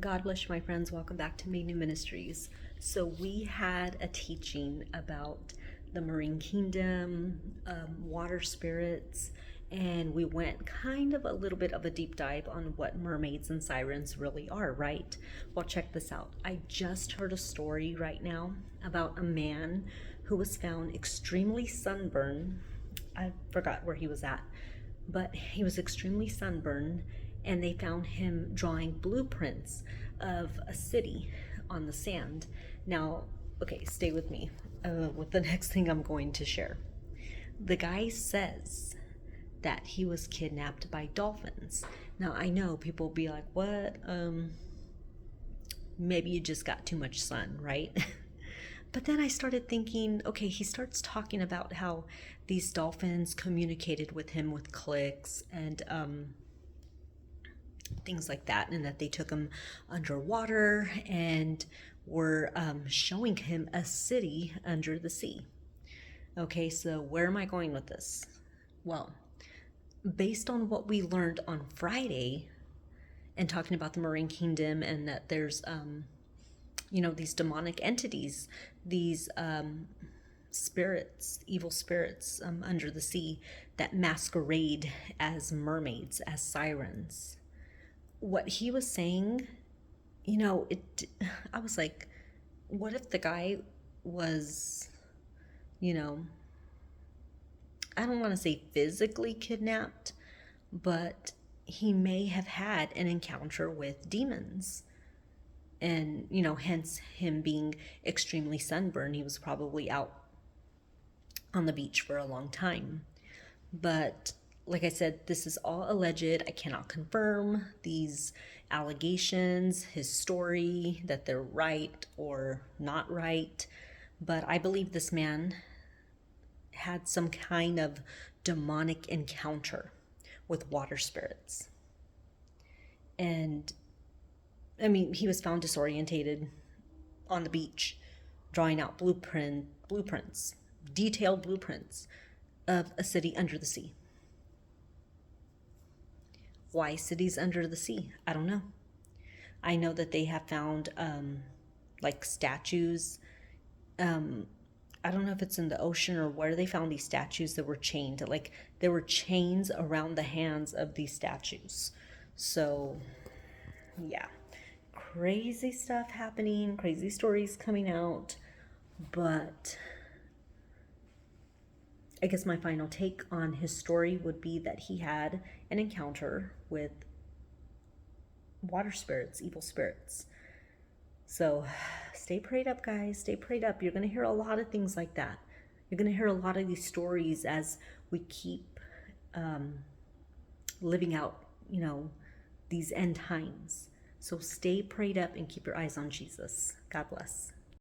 God bless you, my friends. Welcome back to Me New Ministries. So we had a teaching about the marine kingdom, water spirits, and we went kind of a little bit of a deep dive on what mermaids and sirens really are, right? Well, check this out. I just heard a story right now about a man who was found extremely sunburned. I forgot where he was at, but he was extremely sunburned, and they found him drawing blueprints of a city on the sand. Now, okay, stay with me with the next thing I'm going to share. The guy says that he was kidnapped by dolphins. Now, I know people will be like, what? Maybe you just got too much sun, right? But then I started thinking, okay, he starts talking about how these dolphins communicated with him with clicks and things like that, and that they took him underwater and were showing him a city under the sea. Okay, so where am I going with this? Well, based on what we learned on Friday and talking about the marine kingdom, and that there's these demonic entities, these spirits, evil spirits under the sea that masquerade as mermaids, as sirens. What he was saying, I was like, what if the guy was, I don't want to say physically kidnapped, but he may have had an encounter with demons. And, hence him being extremely sunburned. He was probably out on the beach for a long time. But like I said, this is all alleged. I cannot confirm these allegations, his story, that they're right or not right. But I believe this man had some kind of demonic encounter with water spirits. And I mean, he was found disorientated on the beach, drawing out blueprints, detailed blueprints of a city under the sea. Why cities under the sea? I don't know. I know that they have found like statues. I don't know if it's in the ocean or where they found these statues that were chained. Like there were chains around the hands of these statues. So, yeah. Crazy stuff happening, crazy stories coming out, but I guess my final take on his story would be that he had an encounter with water spirits, evil spirits. So stay prayed up, guys. Stay prayed up. You're going to hear a lot of things like that. You're going to hear a lot of these stories as we keep living out, these end times. So stay prayed up and keep your eyes on Jesus. God bless.